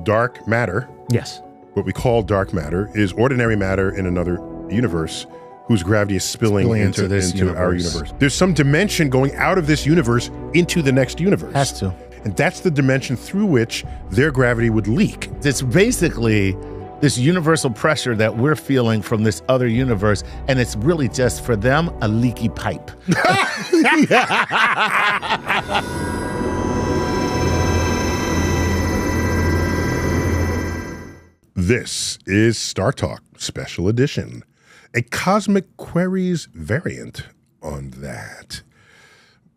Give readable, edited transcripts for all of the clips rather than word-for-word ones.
dark matter, Yes. what we call dark matter, is ordinary matter in another universe whose gravity is spilling into our universe. There's some dimension going out of this universe into the next universe. Has to. And that's the dimension through which their gravity would leak. It's basically this universal pressure that we're feeling from this other universe, and it's really just for them a leaky pipe. This is Star Talk Special Edition, a Cosmic Queries variant on that.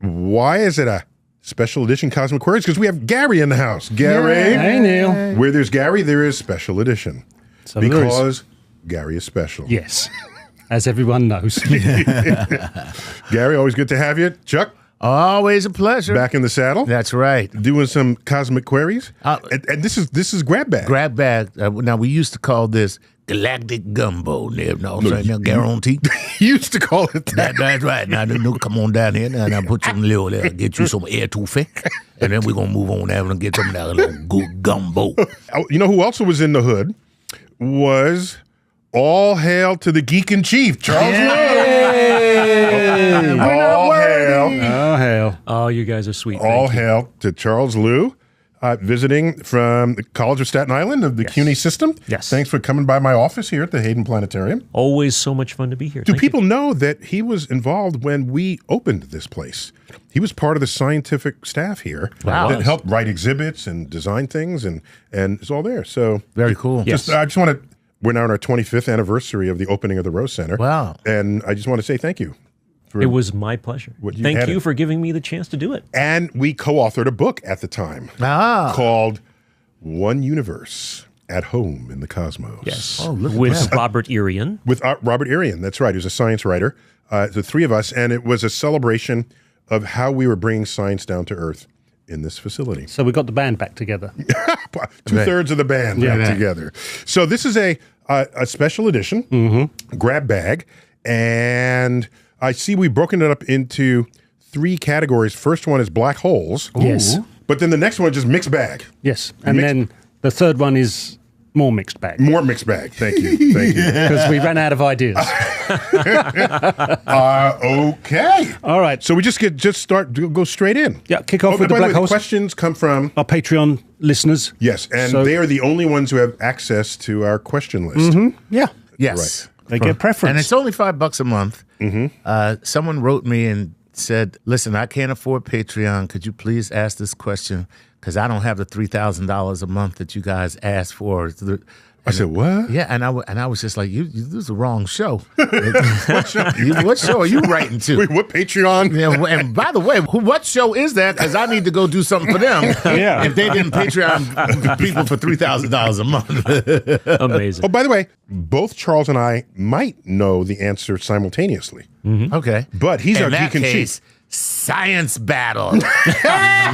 Why is it a Special Edition Cosmic Queries? Because we have Gary in the house. Gary. Hey, Neil. Where there's Gary, there is Special Edition. So there is. Because Gary is special. Yes, as everyone knows. Gary, always good to have you. Chuck, Always a pleasure. back in the saddle. That's right. Doing some Cosmic Queries. And this is Grab Bag. Grab bag. Now, we used to call this galactic gumbo. Now, guarantee. Used to call it that. That's right. Now, come on down here. Now put some little there. Get you some air touffe. And then we're going to move on down and get some of that little good gumbo. You know who also was in the hood? Was all hail to the geek in chief, Charles Liu. All hail. Oh, hell. Oh, you guys are sweet. All Thank you. hail to Charles Liu, visiting from the College of Staten Island of the CUNY system. Yes. Thanks for coming by my office here at the Hayden Planetarium. Always so much fun to be here. Do Thank people know that he was involved when we opened this place? He was part of the scientific staff here that helped write exhibits and design things, and it's all there. So Very cool. Yes. I just want to. We're now on our 25th anniversary of the opening of the Rose Center. Wow. And I just want to say thank you. It was my pleasure. you Thank had you it. for giving me the chance to do it. And we co-authored a book at the time called One Universe at Home in the Cosmos. Yes. Oh, look at With that. Robert Irian. With Robert Irian, that's right. He was a science writer. The three of us, and it was a celebration of how we were bringing science down to Earth in this facility. So we got the band back together. 2/3 of the band back together. So this is a special edition grab bag, and I see we've broken it up into 3 categories. First one is black holes. Yes. But then the next one is just mixed bag. Yes. And then the third one is more mixed bag. More mixed bag. Thank you. Thank you. Because we ran out of ideas. Okay. All right. So we go straight in. Yeah, kick off with by the black way, holes. The questions come from Our Patreon listeners. yes, and So- they are the only ones who have access to our question list. Yeah. Yes. They get preference. And it's only $5 a month. Someone wrote me and said, listen, I can't afford Patreon. Could you please ask this question? Because I don't have the $3,000 a month that you guys asked for. I said, what? Yeah, and I was just like, this is the wrong show. What show are you writing to? Wait, what Patreon? Yeah, and by the way, what show is that? Because I need to go do something for them. Yeah. If they didn't Patreon people for $3,000 a month. Amazing. Oh, by the way, both Charles and I might know the answer simultaneously. Okay. But he's In our that geek in case, chief. science battle.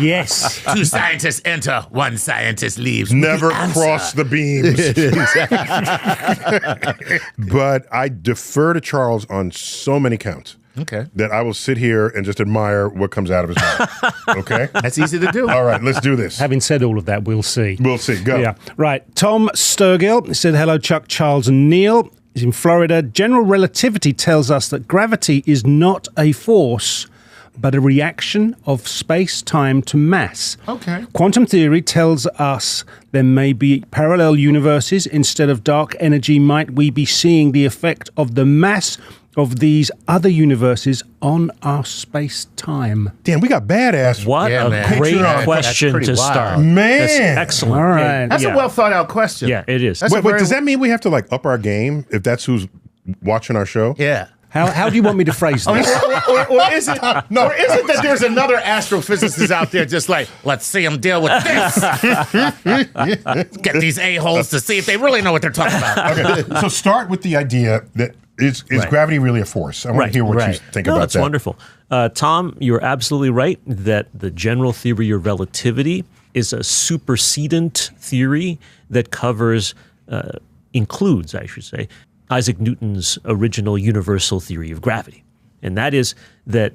yes. 2 scientists enter, 1 scientist leaves. Never The answer. cross the beams. But I defer to Charles on so many counts Okay. that I will sit here and just admire what comes out of his mouth. Okay? That's easy to do. All right, let's do this. Having said all of that, we'll see. We'll see. Go. Yeah. Right. Tom Sturgill said, hello, Chuck, Charles, and Neil. He's in Florida. General relativity tells us that gravity is not a force, but a reaction of space-time to mass. Okay. Quantum theory tells us there may be parallel universes. Instead of dark energy, might we be seeing the effect of the mass of these other universes on our space-time? Damn, we got badass. What Yeah, a man. great Patreon. question That's to pretty start. wild. Man. That's excellent. All right. That's Yeah. a well thought out question. Yeah, it is. That's a Wait, very- does that mean we have to like up our game if that's who's watching our show? Yeah. How do you want me to phrase this? Or is it that there's another astrophysicist out there just like, let's see them deal with this. Get these a-holes to see if they really know what they're talking about. Okay, so start with the idea that is gravity really a force? I want to hear what you think about that's that. wonderful. Tom, you're absolutely right that the general theory of relativity is a supersedent theory that includes, I should say, Isaac Newton's original universal theory of gravity. And that is that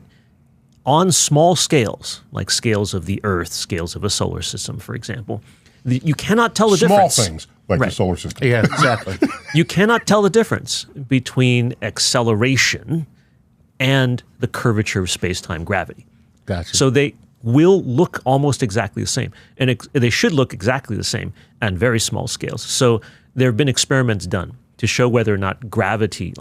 on small scales, like scales of the Earth, scales of a solar system, for example, You cannot tell the Small difference. things like the Right. solar system. Yeah, exactly. You cannot tell the difference between acceleration and the curvature of space-time gravity. Gotcha. So they will look almost exactly the same, and they should look exactly the same on very small scales. So there have been experiments done to show whether or not gravity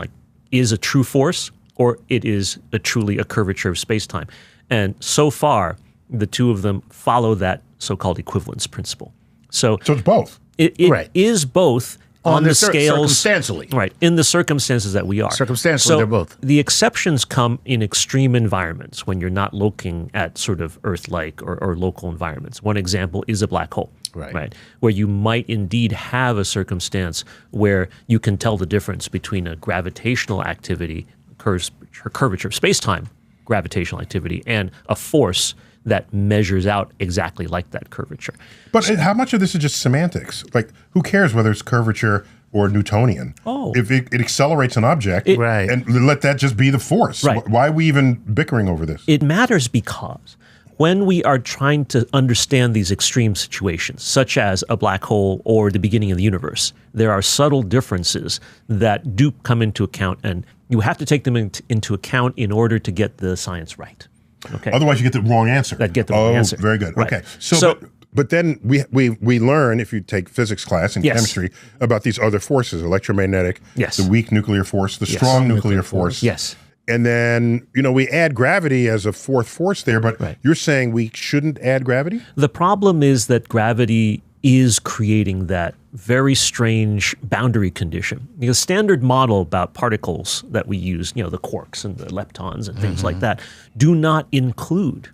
is a true force or it is truly a curvature of space-time. And so far, the two of them follow that so-called equivalence principle. So So it's both. it Right. is both on the scales, circumstantially. right, in the circumstances that we are. Circumstantially, they're both. The exceptions come in extreme environments when you're not looking at sort of Earth-like or local environments. One example is a black hole, Right. where you might indeed have a circumstance where you can tell the difference between a gravitational activity, curvature of space-time gravitational activity, and a force that measures out exactly like that curvature. But how much of this is just semantics? Like, who cares whether it's curvature or Newtonian? Oh. If it accelerates an object, Right. and let that just be the force. Right. Why are we even bickering over this? It matters because when we are trying to understand these extreme situations, such as a black hole or the beginning of the universe, there are subtle differences that do come into account, and you have to take them into account in order to get the science right. Okay. Otherwise, you get the wrong answer. Get the wrong answer. Very good. Right. Okay. So but then we learn, if you take physics class and Yes. chemistry, about these other forces: electromagnetic, Yes. the weak nuclear force, the strong nuclear force. Yes. And then, we add gravity as a fourth force there, but Right. you're saying we shouldn't add gravity? The problem is that gravity is creating that very strange boundary condition. The standard model about particles that we use, the quarks and the leptons and things like that, do not include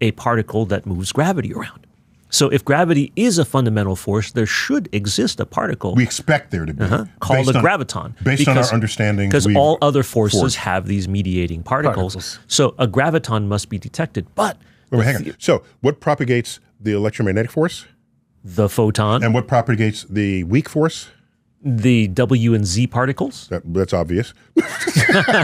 a particle that moves gravity around. So if gravity is a fundamental force, there should exist a particle We expect there to be. called a based on- graviton. Based on our understanding. Because we've all other forces forced. have these mediating particles. So a graviton must be detected. But Wait, hang on. So what propagates the electromagnetic force? the photon, And what propagates the weak force? the W and Z particles, That's obvious.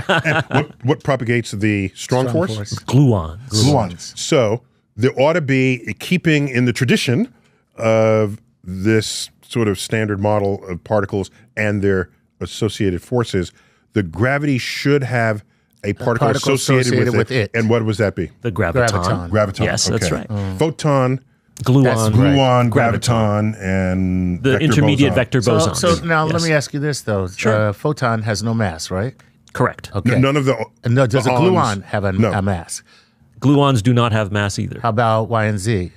And what propagates the strong force? gluons. Gluons. So there ought to be, keeping in the tradition of this sort of standard model of particles and their associated forces, the gravity should have a particle associated with it. And what would that be? The graviton. Graviton. Yes, that's okay. right. Photon, Gluon. gluon, Graviton. graviton, and The vector intermediate boson. vector So, bosons. so now let Yes. me ask you this though. Sure. Photon has no mass, right? Correct. Okay. None of the. No, does a the gluon ons- have a No. mass? Gluons do not have mass either. How about Y and Z?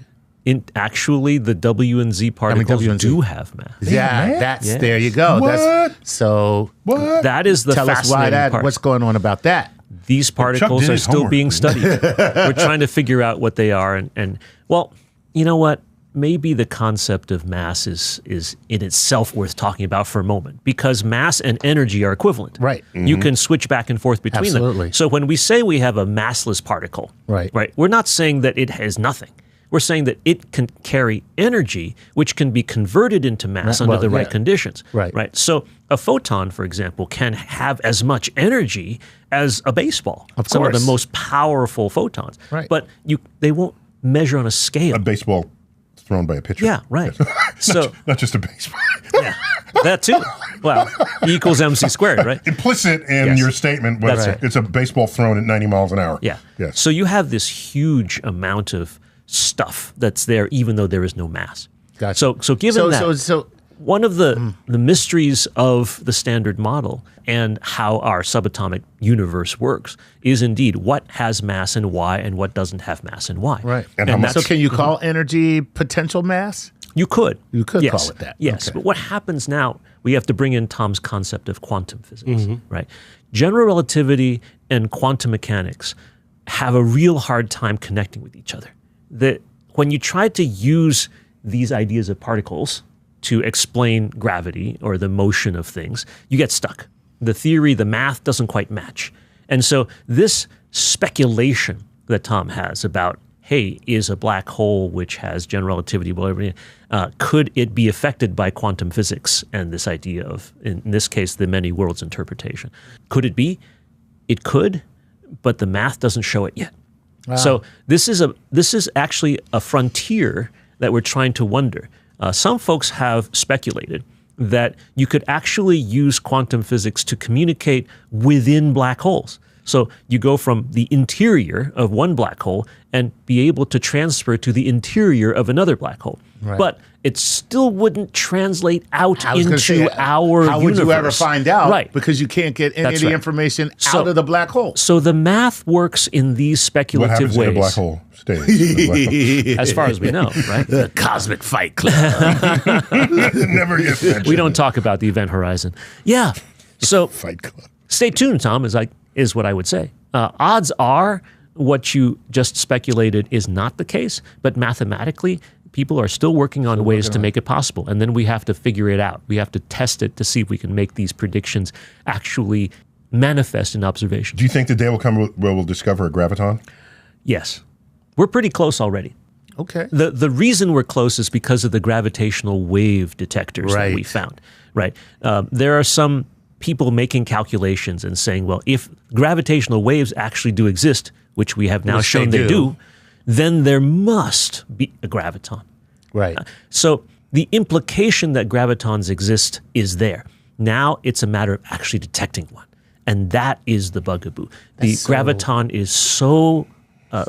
Actually, the W and Z particles W and Z. do have mass. Yeah, man. that's Yes. there you go. What? So What? That is the tell us fascinating why that. part. What's going on about that? These particles did are his still homework. being studied. We're trying to figure out what they are. And well, you know what? Maybe the concept of mass is in itself worth talking about for a moment, because mass and energy are equivalent. Right. You can switch back and forth between Absolutely. them. So when we say we have a massless particle, Right. we're not saying that it has nothing. We're saying that it can carry energy, which can be converted into mass under well, the right yeah. conditions. Right. Right. So a photon, for example, can have as much energy as a baseball. Some of the course. most powerful photons. Right. But they won't measure on a scale. A baseball thrown by a pitcher. Yeah, right. So Not just a baseball. yeah, that too. Well, E equals MC squared, right? Implicit in Yes. your statement was That's right. it's a baseball thrown at 90 miles an hour. Yeah. Yes. So you have this huge amount of stuff that's there, even though there is no mass. Gotcha. So given that, So one of the mysteries of the standard model and how our subatomic universe works is indeed what has mass and why, and what doesn't have mass and why. right. And how much- So can you call energy potential mass? You could. You could Yes. call it that. Yes. Okay. But what happens now, we have to bring in Tom's concept of quantum physics, right? General relativity and quantum mechanics have a real hard time connecting with each other. When you try to use these ideas of particles to explain gravity or the motion of things, you get stuck. The theory, the math doesn't quite match. And so this speculation that Tom has about, hey, is a black hole which has general relativity, whatever, could it be affected by quantum physics and this idea of, in this case, the many worlds interpretation? Could it be? It could, but the math doesn't show it yet. So this is actually a frontier that we're trying to wonder. some folks have speculated that you could actually use quantum physics to communicate within black holes. So you go from the interior of one black hole and be able to transfer to the interior of another black hole. Right. But it still wouldn't translate out I was gonna into say, our how would you ever universe. find out? Right. Because you can't get any That's of the right. information So- out of the black hole. So the math works in these What speculative happens ways. in a black hole stays in a black hole. As far as we know, right? The Cosmic Fight Club. It never gets mentioned. We don't talk about the event horizon. Yeah. So Fight Club. stay tuned, Tom, is what I would say. Odds are what you just speculated is not the case, but mathematically, people are still working on ways to make it possible. And then we have to figure it out. We have to test it to see if we can make these predictions actually manifest in observation. Do you think the day will come where we'll discover a graviton? Yes. We're pretty close already. Okay. The reason we're close is because of the gravitational wave detectors that we Right. found. Right. There are some people making calculations and saying, well, if gravitational waves actually do exist, which we have now Which shown they they do. do, then there must be a graviton. Right. So the implication that gravitons exist is there. Now it's a matter of actually detecting one. And that is the bugaboo. The graviton is so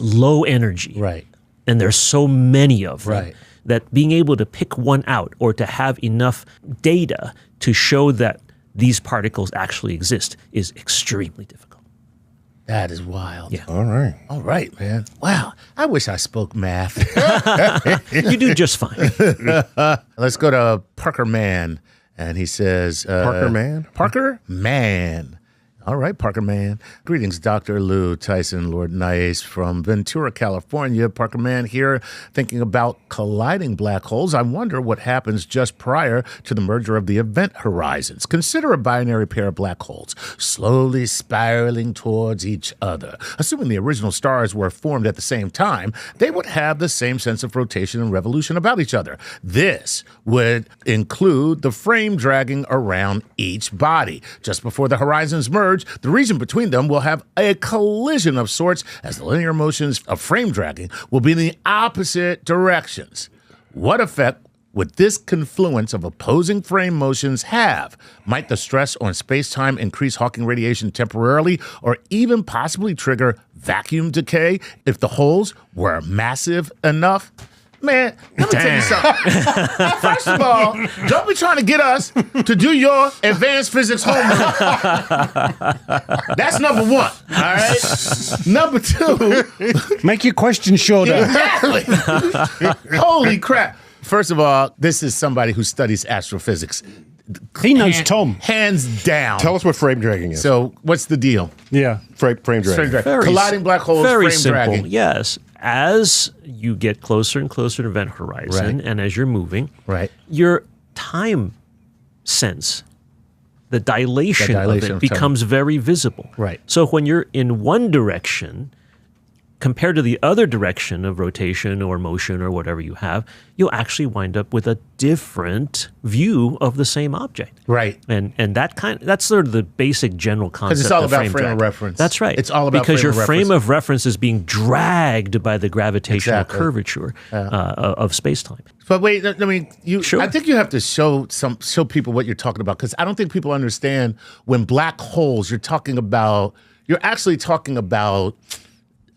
low energy. Right. And there's so many of them Right. that being able to pick one out or to have enough data to show that these particles actually exist is extremely difficult. That is wild. Yeah. All right. All right, man. Wow. I wish I spoke math. You do just fine. Let's go to Parker Mann. And he says, Parker Mann? Parker Mann. All right, Parker Mann. Greetings, Dr. Lou Tyson, Lord Nice from Ventura, California. Parker Mann here, thinking about colliding black holes. I wonder what happens just prior to the merger of the event horizons. Consider a binary pair of black holes slowly spiraling towards each other. Assuming the original stars were formed at the same time, they would have the same sense of rotation and revolution about each other. This would include the frame dragging around each body. Just before the horizons merge, the region between them will have a collision of sorts, as the linear motions of frame dragging will be in the opposite directions. What effect would this confluence of opposing frame motions have? Might the stress on space-time increase Hawking radiation temporarily, or even possibly trigger vacuum decay if the holes were massive enough? Man, let me tell you something. First of all, don't be trying to get us to do your advanced physics homework. That's number one, all right? Number two, Make your question shorter. exactly. Holy crap. First of all, this is somebody who studies astrophysics. He knows Tom. Hands down. Tell us what frame dragging is. So, what's the deal? Yeah. Frame dragging. Frame drag. Very Colliding black holes, Very frame simple. dragging. Yes. As you get closer and closer to event horizon, Right. and as you're moving, Right. your time sense, the dilation, dilation of it of time. becomes very visible. Right. So when you're in one direction, compared to the other direction of rotation or motion or whatever you have, you'll actually wind up with a different view of the same object. Right. And that's sort of the basic general concept. it's all of about frame drag. of reference. That's right. It's all about because frame your of frame reference. of reference is being dragged by the gravitational Exactly. curvature of space time. But wait, I mean, Sure. I think you have to show people what you're talking about, because I don't think people understand when black holes. You're actually talking about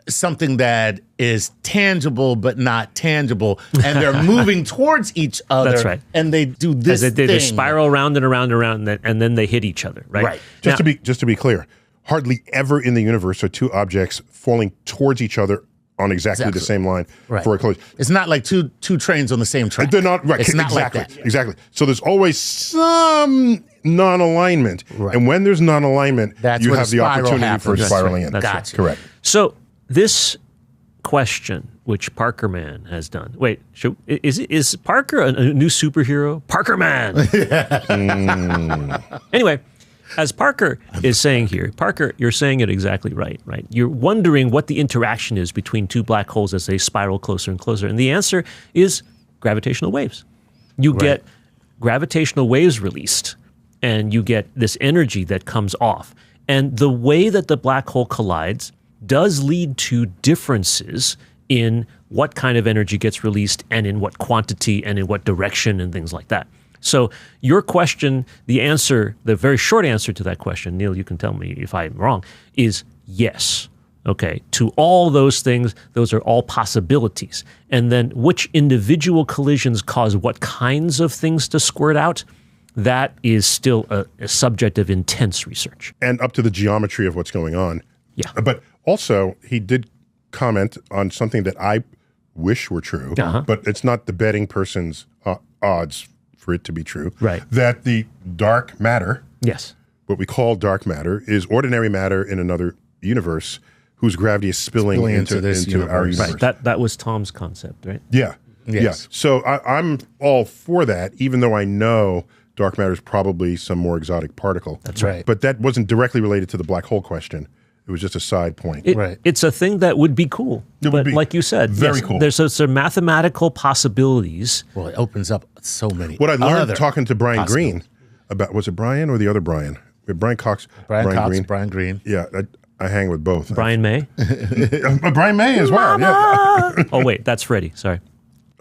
something that is tangible but not tangible, and they're moving towards each other. That's right. And they do this As they thing. spiral around and around and around, and then they hit each other. Right. Right. Just Now- to be clear, hardly ever in the universe are two objects falling towards each other on exactly the same line Right. for a collision. It's not like two trains on the same track. They're not right. It's not exactly. like that. Exactly. So there's always some non-alignment, Right. and when there's non-alignment, That's you where have the the spiral opportunity for happens. spiraling in. That's right. Gotcha. Correct. So this question, which Parker Man has done. Wait, is Parker a new superhero? Parker Man. Anyway, as Parker is saying here, Parker, you're saying it exactly right. You're wondering what the interaction is between two black holes as they spiral closer and closer, and the answer is gravitational waves. You get gravitational waves released, and you get this energy that comes off. And the way that the black hole collides does lead to differences in what kind of energy gets released and in what quantity and in what direction and things like that. So your question, the very short answer to that question, Neil, you can tell me if I'm wrong, is yes. Okay, to all those things, those are all possibilities. And then which individual collisions cause what kinds of things to squirt out, that is still a subject of intense research. And up to the geometry of what's going on. Yeah. But also, he did comment on something that I wish were true, but it's not the betting person's odds for it to be true. Right. That the dark matter, Yes. what we call dark matter, is ordinary matter in another universe whose gravity is spilling into our universe. Right. That was Tom's concept, right? Yeah. Yes. Yeah. So I'm all for that, even though I know dark matter is probably some more exotic particle. That's right. But that wasn't directly related to the black hole question. It was just a side point. It's a thing that would be cool. It would but be like you said, very cool. There's some mathematical possibilities. Well, it opens up so many. What I learned other talking to Brian possibilities. Green about, was it Brian or the other Brian? We had Brian Cox. Brian Green. Yeah, I hang with both. Brian May. Brian May as well. Yeah. Oh wait, that's Freddie. Sorry.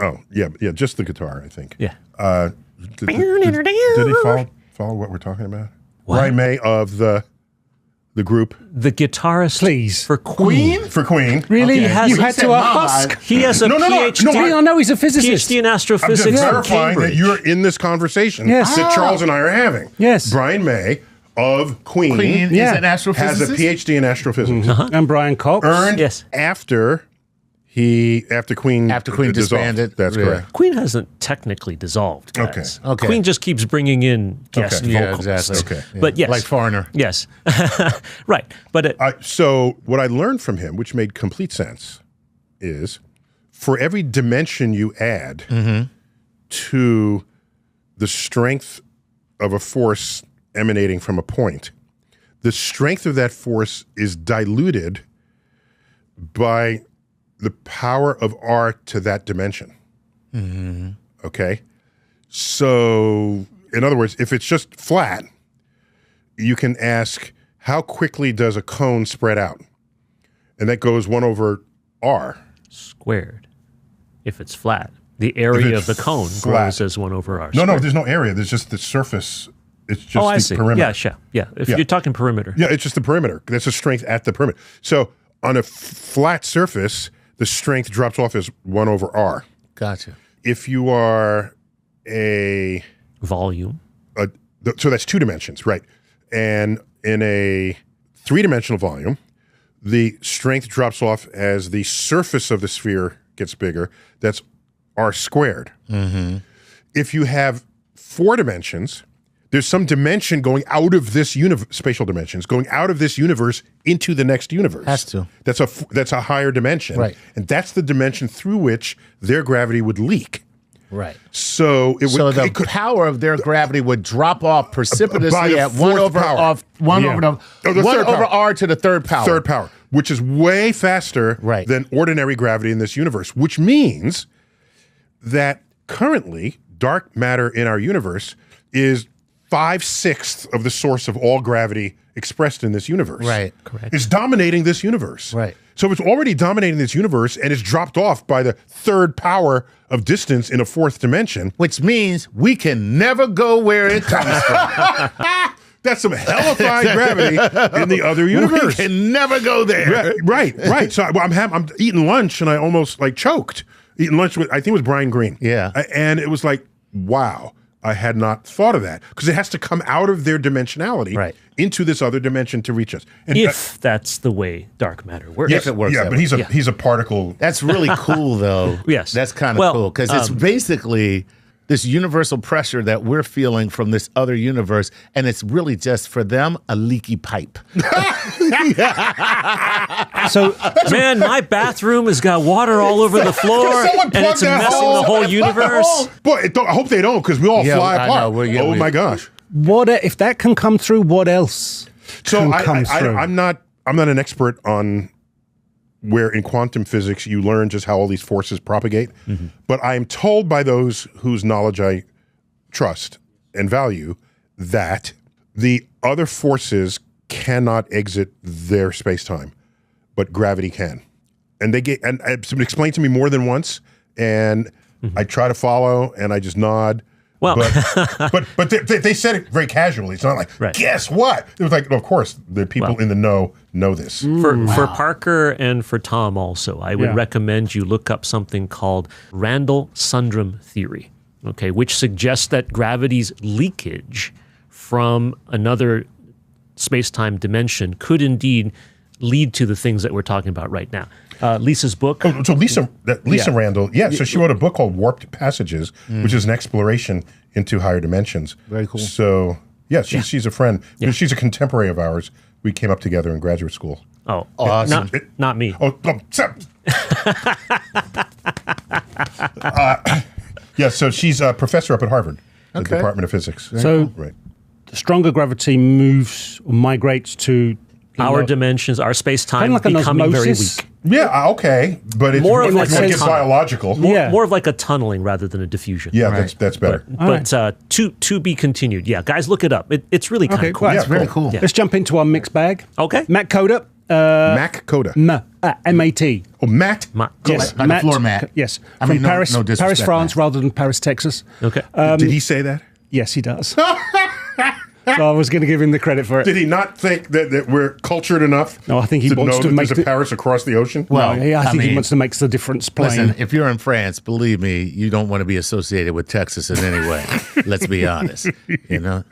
Oh, yeah, just the guitar, I think. Yeah. Did he follow what we're talking about? What? Brian May of the group. The guitarist Please. for Queen. For Queen. Really? He has You had to ask. He has a No, PhD. I know he's a physicist. PhD in I'm just astrophysics from verifying that Cambridge. you're in this conversation Yes. that Charles and I are having. Yes. Brian May of Queen, Queen Yeah. is an astrophysicist. has a PhD in astrophysics. And Brian Cox. Earned Yes. after Queen disbanded. dissolved. That's Yeah. correct. Queen hasn't technically dissolved, guys. Okay. Queen just keeps bringing in guest Okay. Yeah, vocalists. exactly. Okay. Yeah. But yes. Like Foreigner. Yes. Right. But So what I learned from him, which made complete sense, is for every dimension you add to the strength of a force emanating from a point, the strength of that force is diluted by the power of R to that dimension. Okay? So, in other words, if it's just flat, you can ask, how quickly does a cone spread out? And that goes 1 over R. squared, if it's flat, the area of it's the cone flat. grows as 1 over r. No, squared. there's no area. There's just the surface. It's just Oh, I the see. perimeter. Yeah, sure. Yeah. If Yeah. you're talking perimeter. Yeah, it's just the perimeter. That's the strength at the perimeter. So on a flat surface, the strength drops off as 1 over R. Gotcha. If you are Volume. so that's 2 dimensions, right? And in a 3-dimensional volume, the strength drops off as the surface of the sphere gets bigger. That's R squared. If you have 4 dimensions, there's some dimension going out of this spatial dimensions, going out of this universe into the next universe. Has to. That's a higher dimension. Right. And that's the dimension through which their gravity would leak. Right. So it would. So the it could, power of their gravity would drop off By precipitously a at 1 fourth over power. off 1 Yeah. over the, Oh, the 1 third over power. R to the third power. third power, which is way faster Right. than ordinary gravity in this universe, which means that currently dark matter in our universe is 5/6 of the source of all gravity expressed in this universe. Right. Correct. It's dominating this universe. Right. So it's already dominating this universe and it's dropped off by the third power of distance in a 4th dimension. Which means we can never go where it comes from. That's some hellified gravity in the other We universe. can never go there. Right. So I'm eating lunch and I almost like choked. Eating lunch with, I think it was Brian Green. Yeah. And it was like, wow, I had not thought of that. Because it has to come out of their dimensionality Right. into this other dimension to reach us. And If that's the way dark matter works. If it works yeah, that but way. he's a particle. That's really cool, though. Yes. That's kind of Well, cool because it's basically this universal pressure that we're feeling from this other universe, and it's really just for them a leaky pipe. So Man, my bathroom has got water all over the floor, Someone and plug it's that messing hole. the whole universe. Boy, I hope they don't because we all Yeah, fly I apart. know. We're- My gosh. what if that can come through? What else So can come through? I'm not an expert on where in quantum physics you learn just how all these forces propagate, but I am told by those whose knowledge I trust and value that the other forces cannot exit their space-time, but gravity can. and it's been explained to me more than once, and I try to follow, and I just nod. Well, but they said it very casually. It's not like, Right. guess what? It was like, of course, the people in the know this. for Parker and for Tom also, I would Yeah. recommend you look up something called Randall-Sundrum theory, okay, which suggests that gravity's leakage from another space-time dimension could indeed lead to the things that we're talking about right now. Lisa's book. So Lisa Yeah. Randall, so she wrote a book called Warped Passages, which is an exploration into higher dimensions. Very cool. So, she's a friend. She's a contemporary of ours. We came up together in graduate school. Oh, Awesome. not me. So she's a professor up at Harvard, the Okay. Department of Physics. So Right. stronger gravity moves or migrates to Our dimensions, our space-time kind of like an becoming very osmosis. weak. Yeah, okay. But it's More of if like you want a to get tunnel. biological. Yeah. More of like a tunneling rather than a diffusion. Yeah, Right. that's better. But to be continued. Yeah, guys, look it up. It's really kind Okay, of cool. right. That's very cool. Let's jump into our mixed bag. Okay. Matt Coda, Mac Coda. M-A-T. Oh, Matt. Yes, Like a floor mat. Yes, I from mean, no Paris, disrespect, Paris, France, Matt. rather than Paris, Texas. Okay. Did he say that? Yes, he does. So I was going to give him the credit for it. Did he not think that we're cultured enough? No, I think he to wants know to that make there's a the- Paris across the ocean. Well, Yeah, I think he mean, wants to make the difference plain. Listen, if you're in France, believe me, you don't want to be associated with Texas in any way. Let's be honest. You know,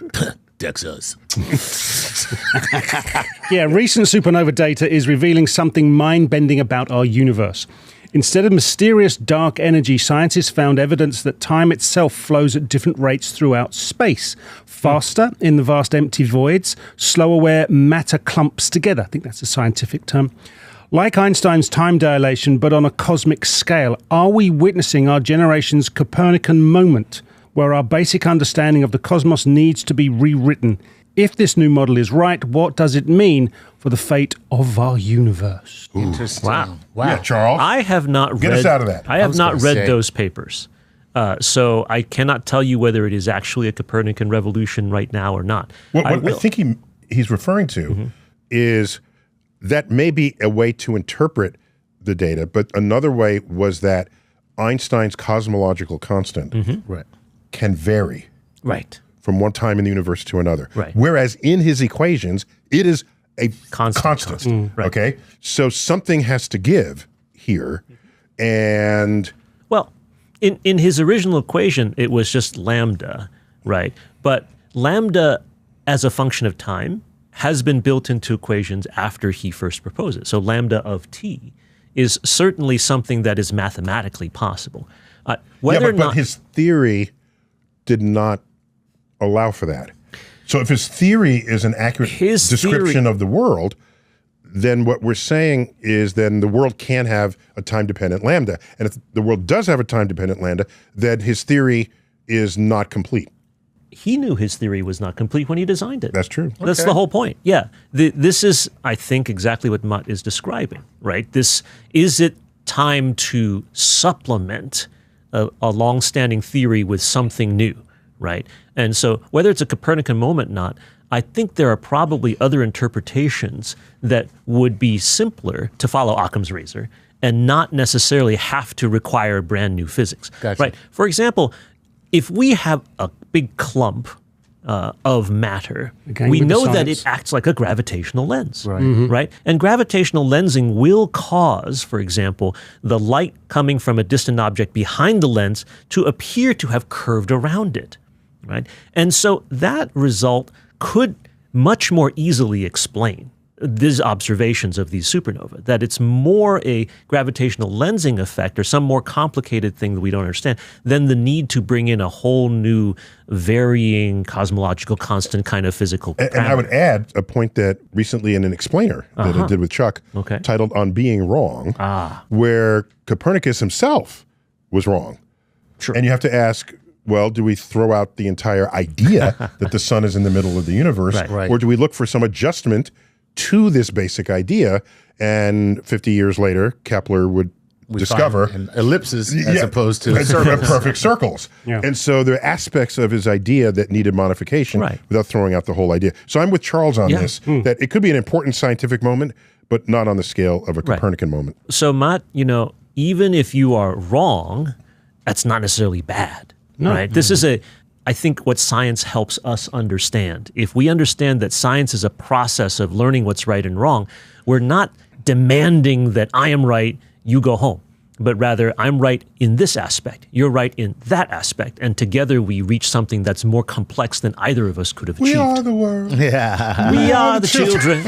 Texas. Yeah, recent supernova data is revealing something mind-bending about our universe. Instead of mysterious dark energy, scientists found evidence that time itself flows at different rates throughout space. Faster in the vast empty voids, slower where matter clumps together. I think that's a scientific term. Like Einstein's time dilation, but on a cosmic scale, are we witnessing our generation's Copernican moment, where our basic understanding of the cosmos needs to be rewritten? If this new model is right, what does it mean for the fate of our universe? Interesting. Wow. Yeah, Charles. I have not Get read. us out of that. I have was not gonna read say. those papers, so I cannot tell you whether it is actually a Copernican revolution right now or not. What I will. think he's referring to is that may be a way to interpret the data, but another way was that Einstein's cosmological constant Right. can vary Right. from one time in the universe to another. Right. Whereas in his equations, it is a Constant. Right. Okay? So something has to give here. And Well, in his original equation, it was just lambda, right? But lambda as a function of time has been built into equations after he first proposed it. So lambda of t is certainly something that is mathematically possible. Whether or but not his theory did not allow for that. So if his theory is an accurate His description theory- of the world, then what we're saying is then the world can have a time-dependent lambda. And if the world does have a time-dependent lambda, then his theory is not complete. he knew his theory was not complete when he designed it. That's true. That's the whole point. Yeah. This is, I think, exactly what Mutt is describing, right? Is it time to supplement a long-standing theory with something new, right? And so whether it's a Copernican moment or not, I think there are probably other interpretations that would be simpler to follow Occam's razor and not necessarily have to require brand new physics. Gotcha. Right? For example, if we have a big clump of matter, Again, we with the know that science. it acts like a gravitational lens, Right. right? And gravitational lensing will cause, for example, the light coming from a distant object behind the lens to appear to have curved around it, right? And so that result could much more easily explain these observations of these supernovae, that it's more a gravitational lensing effect or some more complicated thing that we don't understand than the need to bring in a whole new varying cosmological constant kind of physical And I would parameter. add a point that recently in an explainer that I did with Chuck, Okay. titled On Being Wrong, where Copernicus himself was wrong. Sure. And you have to ask, well, do we throw out the entire idea that the sun is in the middle of the universe? Right. Right. Or do we look for some adjustment to this basic idea? And 50 years later, Kepler would discover Find ellipses as Yeah, opposed to perfect circles. Yeah. And so there are aspects of his idea that needed modification Right. without throwing out the whole idea. So I'm with Charles on Yeah. this, that it could be an important scientific moment, but not on the scale of a Copernican moment. So, Matt, even if you are wrong, that's not necessarily bad, right? This is I think what science helps us understand. If we understand that science is a process of learning what's right and wrong, we're not demanding that I am right, you go home. But rather, I'm right in this aspect, you're right in that aspect. And together we reach something that's more complex than either of us could have achieved. We are the world. Yeah. We are the children.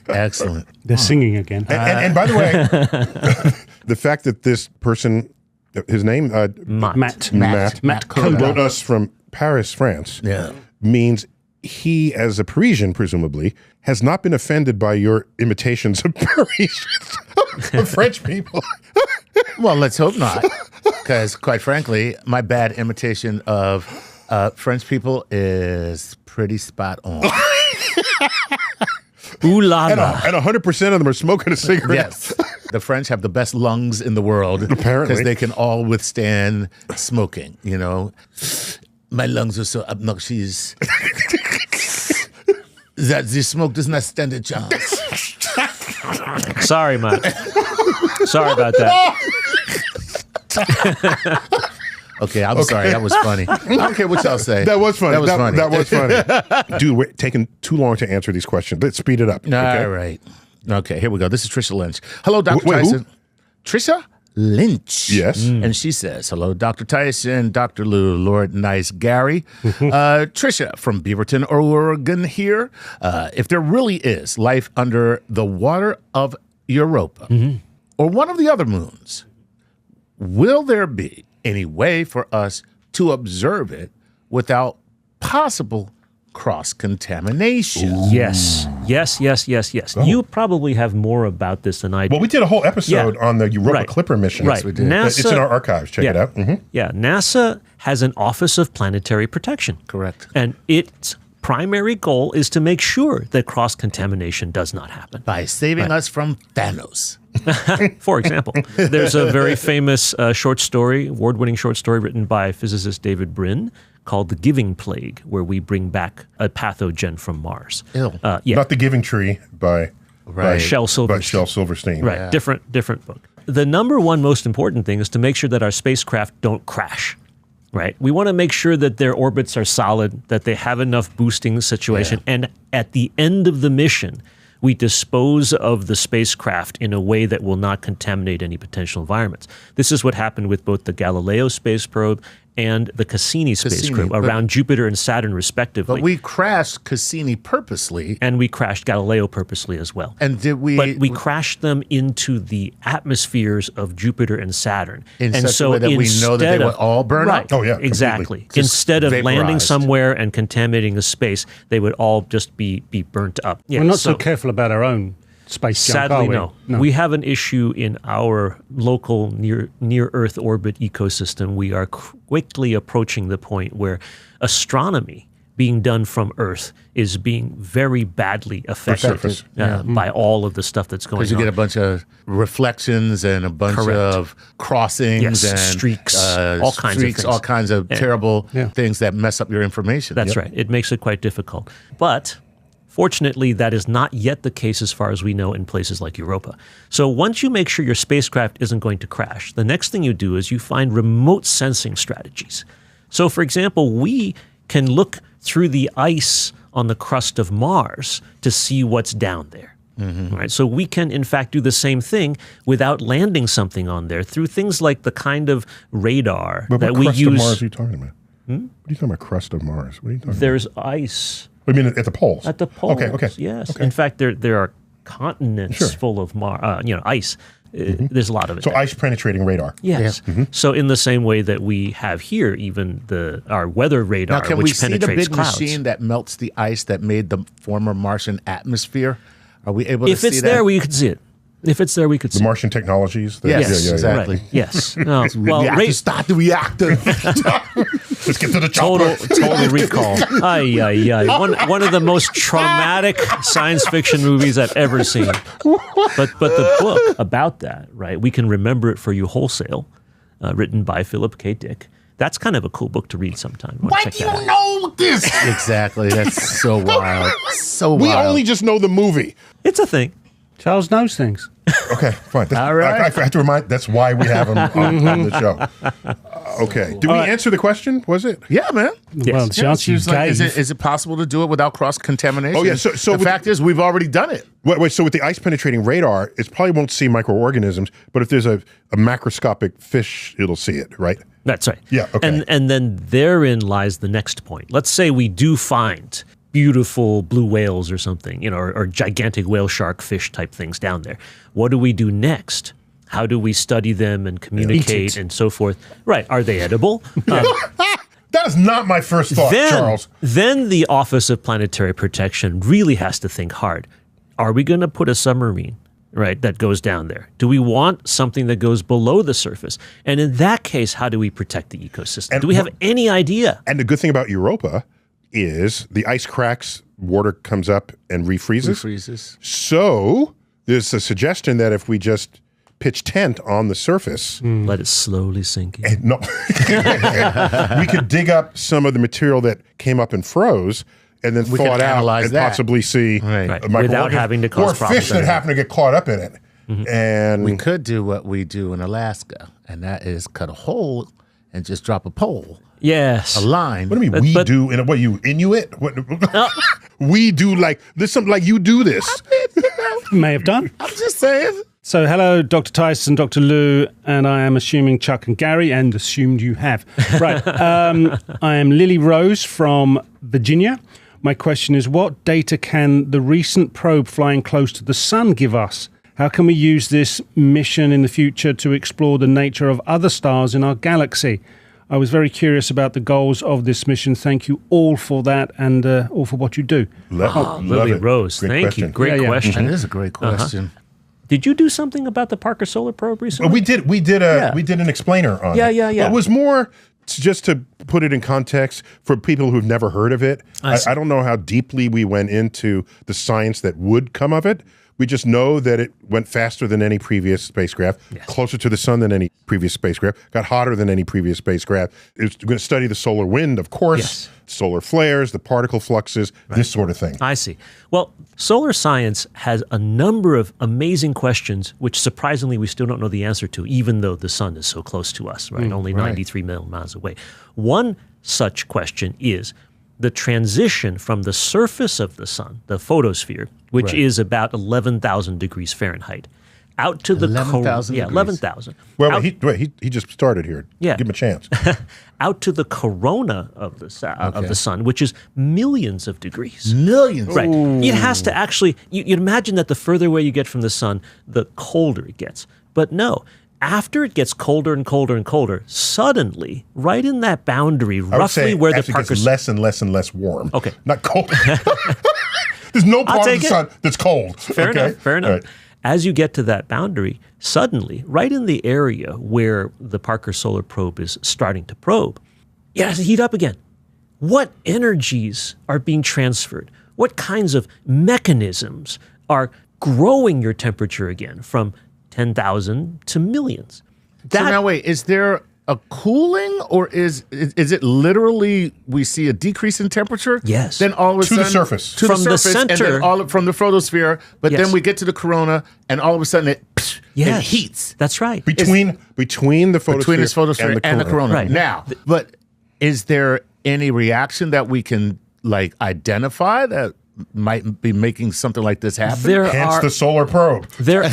Excellent. They're singing again. And by the way, the fact that this person, his name? Matt Matt Coda. wrote us from Paris, France, Yeah. means he, as a Parisian, presumably, has not been offended by your imitations of Parisians, of French people. Well, let's hope not. Because, quite frankly, my bad imitation of French people is pretty spot on. Ooh la la. And 100% of them are smoking a cigarette. Yes. The French have the best lungs in the world. Apparently. Because they can all withstand smoking, My lungs are so obnoxious that the smoke does not stand a chance. Sorry, Matt. Sorry about that. Okay, I'm sorry. That was funny. I don't care what y'all say. That was funny. That was funny. That was funny. Dude, we're taking too long to answer these questions. Let's speed it up. All right. Okay, here we go. This is Trisha Lynch. Hello, Dr. Wait, who? Tyson. Trisha Lynch. Yes. And she says, hello, Dr. Tyson, Dr. Lou, Lord Nice Gary. Trisha from Beaverton, Oregon here. If there really is life under the water of Europa or one of the other moons, will there be any way for us to observe it without possible cross-contamination? Yes. You probably have more about this than I do. Well, we did a whole episode on the Europa Right. Clipper mission. Right. we did. NASA, It's in our archives. Check it out. Mhm. Yeah, NASA has an Office of Planetary Protection. Correct. And its primary goal is to make sure that cross-contamination does not happen. By saving us from Thanos. For example, there's a very famous award-winning short story written by physicist David Brin called The Giving Plague, where we bring back a pathogen from Mars. Ew. Yeah, Not The Giving Tree by Shel Silverstein. Shel Silverstein. Right, different book. The number one most important thing is to make sure that our spacecraft don't crash. Right, we want to make sure that their orbits are solid, that they have enough boosting situation, and at the end of the mission, we dispose of the spacecraft in a way that will not contaminate any potential environments. This is what happened with both the Galileo space probe and the Cassini space probe around Jupiter and Saturn, respectively. But we crashed Cassini purposely. And we crashed Galileo purposely as well. And did we? But we crashed them into the atmospheres of Jupiter and Saturn. In and such so a way that we know that they instead would all burn right, up? Oh, yeah, exactly. completely. Instead of landing vaporized. somewhere and contaminating the space, they would all just be burnt up. Yeah, We're not so careful about our own space junk, sadly, are we? no. We have an issue in our local near Earth orbit ecosystem. We are quickly approaching the point where astronomy being done from Earth is being very badly affected surface. by all of the stuff that's going on. Because you get a bunch of reflections and a bunch Correct. of crossings Yes, and streaks, all kinds of things. all kinds of terrible Yeah. things that mess up your information. That's right. It makes it quite difficult. But fortunately, that is not yet the case as far as we know in places like Europa. So once you make sure your spacecraft isn't going to crash, the next thing you do is you find remote sensing strategies. So for example, we can look through the ice on the crust of Mars to see what's down there. All right, so we can, in fact, do the same thing without landing something on there through things like the kind of radar But that what we crust use. of Mars are you talking about? What are you talking about, crust of Mars? What are you talking There's ice about? I mean, at the poles. at the poles. Okay. Yes. Okay. In fact, there are continents Sure. full of ice. There's a lot of it. So there. ice penetrating radar. Yes. So in the same way that we have here, even our weather radar, Now, can which we see the penetrates big clouds. machine that melts the ice that made the former Martian atmosphere? Are we able to If see it's that? there, we could see it. If it's there, we could The see Martian technologies. Yes, yeah. exactly. it. Right. Yes. No, well, we have to start the reactor. Let's get to the chopper. total recall. One of the most traumatic science fiction movies I've ever seen. But the book about that, right? We can remember it for you wholesale, written by Philip K. Dick. That's kind of a cool book to read sometime. Why do you know this? Exactly. That's so wild. So wild. We only just know the movie. It's a thing. Charles knows things. Okay, fine. All right. I have to remind. That's why we have him on the show. Okay. Did we answer the question? Was it? Yeah, man. Well, the answer you She's like, gave. is it possible to do it without cross contamination? Oh, yeah, so the with- fact is, we've already done it. Wait. So with the ice penetrating radar, it probably won't see microorganisms, but if there's a macroscopic fish, it'll see it, right? That's right. Yeah, okay. And then therein lies the next point. Let's say we do find beautiful blue whales or something, or gigantic whale shark fish type things down there. What do we do next? How do we study them and communicate and so forth? Right. Are they edible? That is not my first thought, Charles. Then the Office of Planetary Protection really has to think hard. Are we going to put a submarine, right, that goes down there? Do we want something that goes below the surface? And in that case, how do we protect the ecosystem? And do we have any idea? And the good thing about Europa is the ice cracks, water comes up and refreezes. Freezes. So there's a suggestion that if we just pitch tent on the surface, Let it slowly sink in. no, we could dig up some of the material that came up and froze, and then We thaw could it out analyze and that. possibly see Right. a Right. microorganism Without having to cause or problems fish that anyway. happen to get caught up in it. And We could do what we do in Alaska, and that is cut a hole and just drop a pole, Yes. a line. what do you mean we do? In what you Inuit? What we do like this? Something like you do this? May have done. I'm just saying. So, hello, Dr. Tyson, Dr. Lou, and I am assuming Chuck and Gary, and assumed you have. Right. I am Lily Rose from Virginia. My question is, what data can the recent probe flying close to the sun give us? How can we use this mission in the future to explore the nature of other stars in our galaxy? I was very curious about the goals of this mission. Thank you all for that and all for what you do. Love Lily it. Rose, Great thank question. you. Great Yeah, yeah. question. That is a great question. Did you do something about the Parker Solar Probe recently? We did an explainer on it. Yeah. It was more just to put it in context for people who've never heard of it. I don't know how deeply we went into the science that would come of it. We just know that it went faster than any previous spacecraft, closer to the sun than any previous spacecraft, got hotter than any previous spacecraft. It's going to study the solar wind, of course, solar flares, the particle fluxes, this sort of thing. I see. Well, solar science has a number of amazing questions, which surprisingly we still don't know the answer to, even though the sun is so close to us, right? Only 93 million miles away. One such question is the transition from the surface of the sun, the photosphere, which is about 11,000 degrees Fahrenheit, out to the 11,000 yeah, degrees. 11,000. Well, Out- he just started here. Yeah. Give him a chance. out to the corona of the sun, which is millions of degrees. Millions. Right. It has to actually, you'd imagine that the further away you get from the sun, the colder it gets. But no, after it gets colder and colder and colder, suddenly, right in that boundary, I would roughly say where the actually Parker... gets less and less and less warm. Okay. Not cold. There's no part of take the it. sun that's cold. Fair okay? enough, fair enough. All right. As you get to that boundary, suddenly, right in the area where the Parker Solar Probe is starting to probe, it has to heat up again. What energies are being transferred? What kinds of mechanisms are growing your temperature again from 10,000 to millions? So now wait, is there a cooling or is it literally we see a decrease in temperature? Yes. Then all of a To the sudden surface. to From the the surface, and center. then all from the photosphere. But Yes. then we get to the corona, and all of a sudden it heats That's right. Between the photosphere, between this photosphere and the corona. Right. Now, but is there any reaction that we can like identify that might be making something like this happen? There Hence are the solar probe. there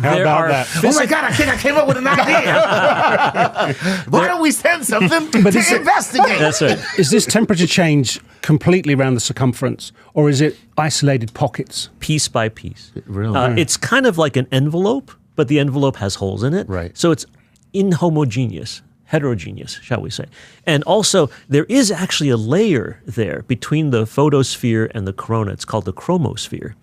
there about are that? Oh my God, I think I came up with an idea. Why don't we send something to investigate? That's right. Is this temperature change completely around the circumference, or is it isolated pockets? Piece by piece. Really? It's kind of like an envelope, but the envelope has holes in it. Right. So it's inhomogeneous, heterogeneous, shall we say. And also, there is actually a layer there between the photosphere and the corona. It's called the chromosphere.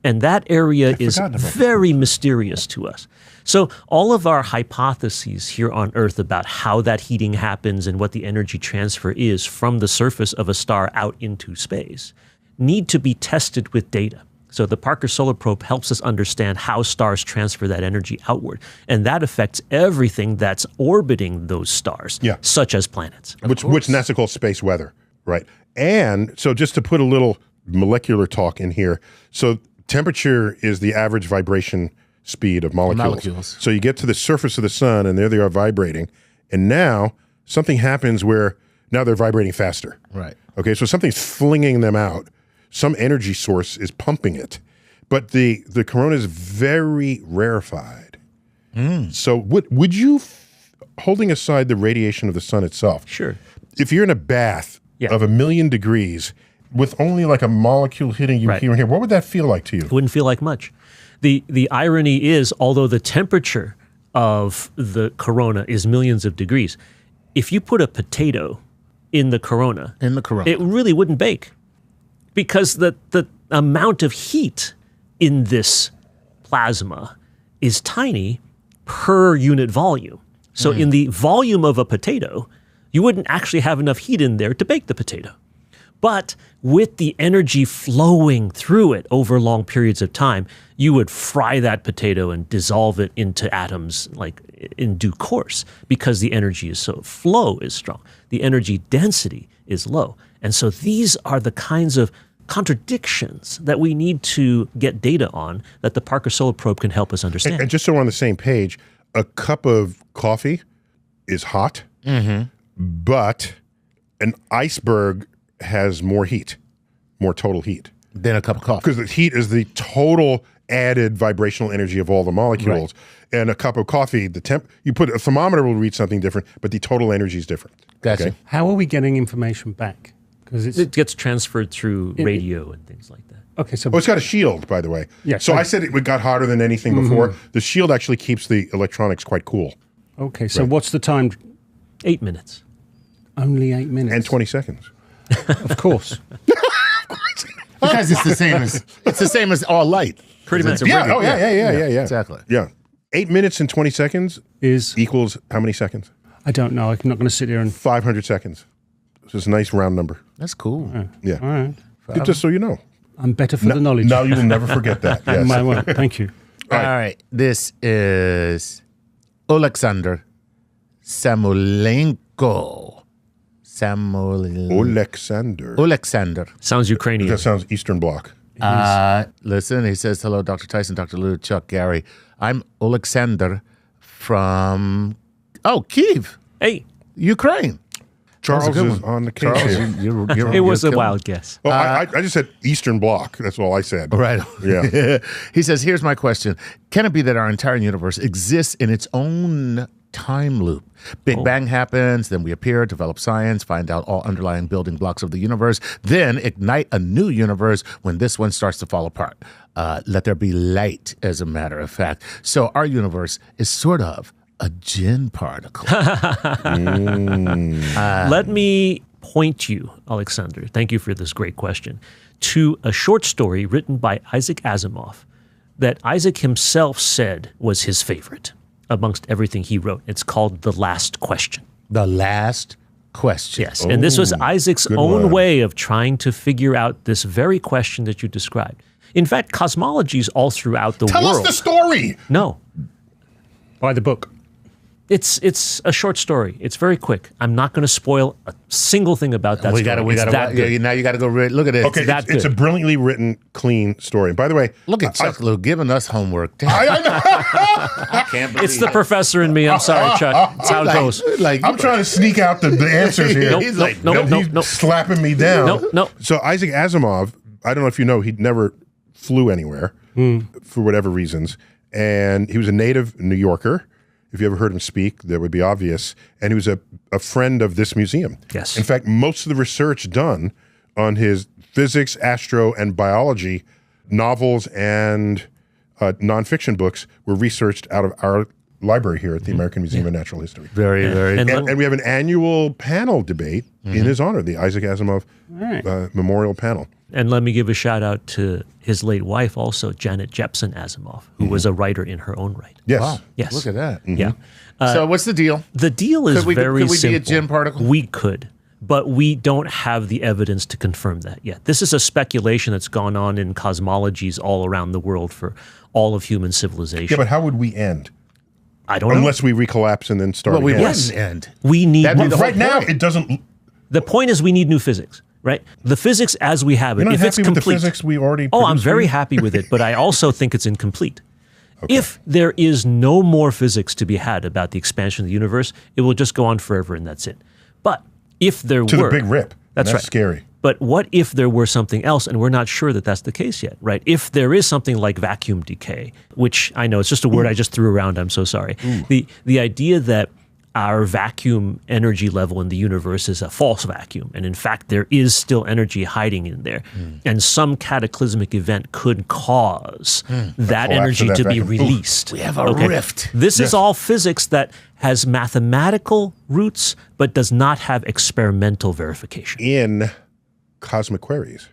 And that area is forgotten about very mysterious to us. So all of our hypotheses here on Earth about how that heating happens and what the energy transfer is from the surface of a star out into space need to be tested with data. So the Parker Solar Probe helps us understand how stars transfer that energy outward. And that affects everything that's orbiting those stars, Yeah. such as planets. which NASA calls space weather, right? And so just to put a little molecular talk in here, so temperature is the average vibration speed of molecules. So you get to the surface of the sun, and there they are vibrating, and now something happens where now they're vibrating faster. Right. Okay, so something's flinging them out. Some energy source is pumping it, but the corona is very rarefied. So would you, holding aside the radiation of the sun itself, Sure. if you're in a bath Yeah. of 1,000,000 degrees with only like a molecule hitting you Right. here and here, what would that feel like to you? Wouldn't feel like much. The irony is, although the temperature of the corona is millions of degrees, if you put a potato in the corona, it really wouldn't bake, because the amount of heat in this plasma is tiny per unit volume. So in the volume of a potato, you wouldn't actually have enough heat in there to bake the potato. But with the energy flowing through it over long periods of time, you would fry that potato and dissolve it into atoms like in due course, because the energy is flow is strong. The energy density is low. And so these are the kinds of contradictions that we need to get data on that the Parker Solar Probe can help us understand. And just so we're on the same page, a cup of coffee is hot, but an iceberg has more heat, more total heat. Then a cup of coffee. Because the heat is the total added vibrational energy of all the molecules. And a cup of coffee, you put a thermometer will read something different, but the total energy is different. Gotcha. Okay? How are we getting information back? Because it's it gets transferred through radio and things like that. okay. So Oh, it's got a shield, by the way. Yeah, So so- I said it got hotter than anything before. The shield actually keeps the electronics quite cool. okay. So what's the time? 8 minutes. Only 8 minutes. And 20 seconds. Of course. Because it's the same as all light. Pretty much. Yeah. Exactly. Yeah. 8 minutes and 20 seconds Is equals how many seconds? I don't know. I'm not going to sit here and. 500 seconds. So it's a nice round number. That's cool. Yeah. All right. Just so you know. I'm better for the knowledge. Now you will never forget that. Yes. My word. Thank you. All right. This is Alexander Samolenko. Alexander. Sounds Ukrainian. That sounds Eastern Bloc. Listen, he says, hello, Dr. Tyson, Dr. Lou, Chuck, Gary. I'm Alexander from, Kyiv, Hey, Ukraine. Charles good is one. on the case Charles, here. it was a killing wild guess. Oh, I just said Eastern Bloc. That's all I said. Right. Yeah. He says, here's my question. Can it be that our entire universe exists in its own time loop? Big Bang happens, then we appear, develop science, find out all underlying building blocks of the universe, then ignite a new universe when this one starts to fall apart. Let there be light, as a matter of fact. So our universe is sort of a gin particle. Let me point you, Alexander, thank you for this great question, to a short story written by Isaac Asimov that Isaac himself said was his favorite amongst everything he wrote. It's called The Last Question. The last question. Yes, and this was Isaac's good own one. way of trying to figure out this very question that you described. In fact, cosmologies all throughout the Tell world. us the story. No, By the book. it's a short story. It's very quick. I'm not going to spoil a single thing about that We story. got It's that good. now you got to go read. Look at this. Okay, that it's a good. brilliantly written, clean story. By the way, Look at Chuck Lou giving us homework. Damn, I know. I can't believe It's the professor in me. I'm sorry, Chuck. It's how it goes. I'm trying to sneak out the answers here. He's like, nope, And nope, he's nope. slapping me down. Nope. So Isaac Asimov, I don't know if you know, he never flew anywhere for whatever reasons. And he was a native New Yorker. If you ever heard him speak, that would be obvious. And he was a friend of this museum. Yes. In fact, most of the research done on his physics, astro, and biology novels and nonfiction books were researched out of our library here at the American Museum of Natural History. very, very. And And we have an annual panel debate in his honor, the Isaac Asimov Memorial Panel. And let me give a shout out to his late wife, also Janet Jepson Asimov, who was a writer in her own right. Yes. Wow. Yes. Look at that. Yeah. So what's the deal? The deal is Could we very be a simple. gin particle? We could, but we don't have the evidence to confirm that yet. This is a speculation that's gone on in cosmologies all around the world for all of human civilization. Yeah, but how would we end? I don't know. Unless we recollapse and then start Well, we again. wouldn't end. We need That'd be new the whole Right now, point. it doesn't. The point is we need new physics, right? The physics as we have it, You're not if it's happy with the complete. physics we already Oh, I'm produced for very you? happy with it, but I also think it's incomplete. If there is no more physics to be had about the expansion of the universe, it will just go on forever and that's it. But if there To were... the big rip. That's right. Scary. But what if there were something else, and we're not sure that that's the case yet, right? If there is something like vacuum decay, which I know it's just a word I just threw around, I'm so sorry. The idea that our vacuum energy level in the universe is a false vacuum, and in fact there is still energy hiding in there, and some cataclysmic event could cause that collapse energy of that to be vacuum. Ooh, released. we have a rift. This is all physics that has mathematical roots, but does not have experimental verification. In Cosmic Queries,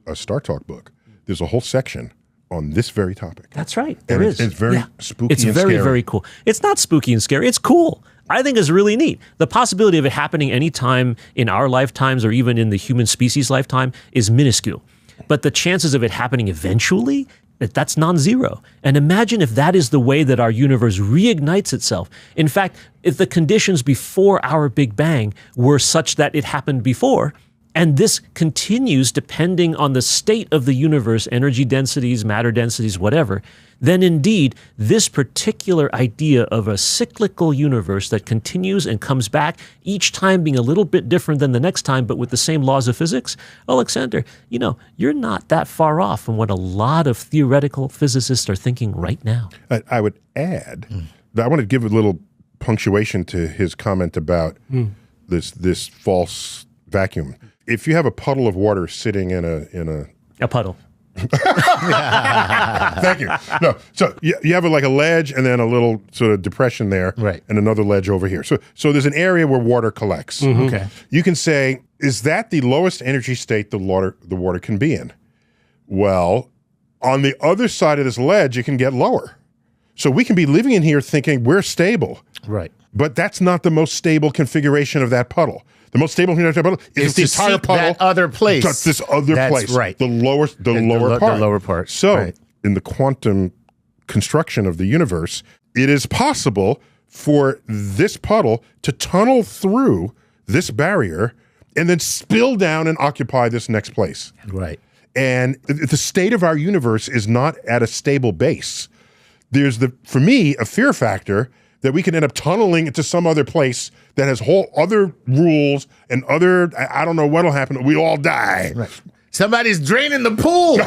a Star Talk book, there's a whole section on this very topic. That's right. And There it's- is. it's very spooky It's and very, scary. very cool. It's not spooky and scary. It's cool. I think it's really neat. The possibility of it happening anytime in our lifetimes or even in the human species lifetime is minuscule. But the chances of it happening eventually, that's non-zero. And imagine if that is the way that our universe reignites itself. In fact, if the conditions before our Big Bang were such that it happened before, and this continues depending on the state of the universe, energy densities, matter densities, whatever, then indeed, this particular idea of a cyclical universe that continues and comes back, each time being a little bit different than the next time, but with the same laws of physics, Alexander, you know, you're not that far off from what a lot of theoretical physicists are thinking right now. I would add that I want to give a little punctuation to his comment about this false vacuum. If you have a puddle of water sitting in A puddle. Thank you. No, so you have like a ledge and then a little sort of depression there, Right. and another ledge over here. So there's an area where water collects. Okay. You can say, is that the lowest energy state the water can be in? Well, on the other side of this ledge, it can get lower. So we can be living in here thinking we're stable, Right. but that's not the most stable configuration of that puddle. The most stable configuration of that puddle is It's the to entire seek puddle. that other place. Just this other That's place. right. The lower part. The lower part. So Right. in the quantum construction of the universe, it is possible for this puddle to tunnel through this barrier and then spill down and occupy this next place. Right. And the state of our universe is not at a stable base. There's for me, a fear factor that we can end up tunneling into some other place that has whole other rules and other, I don't know what'll happen. We all die. Right. Somebody's draining the pool.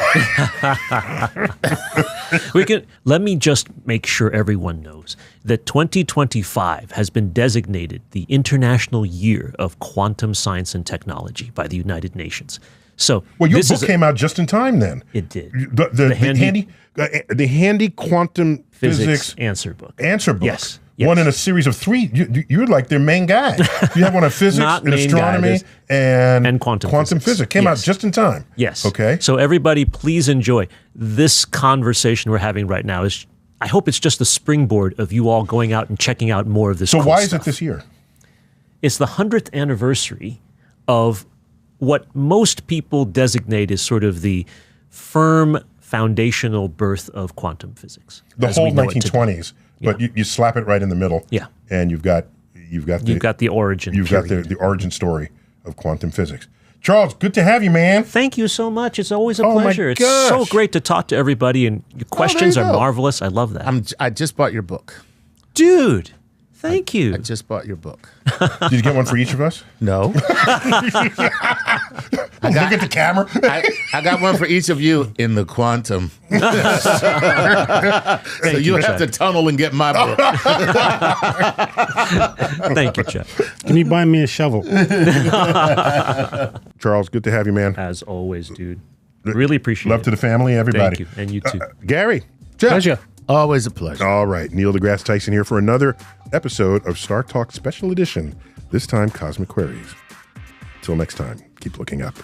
Let me just make sure everyone knows that 2025 has been designated the International Year of Quantum Science and Technology by the United Nations. So Well, your this book is came out just in time then. It did. The handy quantum physics answer book. answer book. Yes. One in a series of three. You're like their main guy. You have one on physics Not and main guy, astronomy there's- and quantum physics. physics. Came out Yes. just in time. Yes. Okay. So everybody, please enjoy this conversation we're having right now. I hope it's just the springboard of you all going out and checking out more of this. So cool why is stuff. it this year? It's the 100th anniversary of what most people designate as sort of the firm foundational birth of quantum physics. The as we whole know it today. 1920s, but you slap it right in the middle. Yeah. And you've got You've got the origin. you've got period. the origin story of quantum physics. Charles, good to have you, man. Thank you so much. It's always a Oh, my pleasure. It's so gosh. great to talk to everybody, and your questions you are go. marvelous. I love that. I just bought your book. Dude, thank you. I just bought your book. Did you get one for each of us? No. Look at the camera. I got one for each of you in the quantum. So you have to tunnel and get my book. Thank you, Jeff. Can you buy me a shovel? Charles, good to have you, man. As always, dude. Really appreciate Love it. to the family, everybody. Thank you. And you too. Gary. Jeff. Pleasure. Always a pleasure. All right, Neil deGrasse Tyson here for another episode of Star Talk Special Edition, this time Cosmic Queries. Till next time, keep looking up.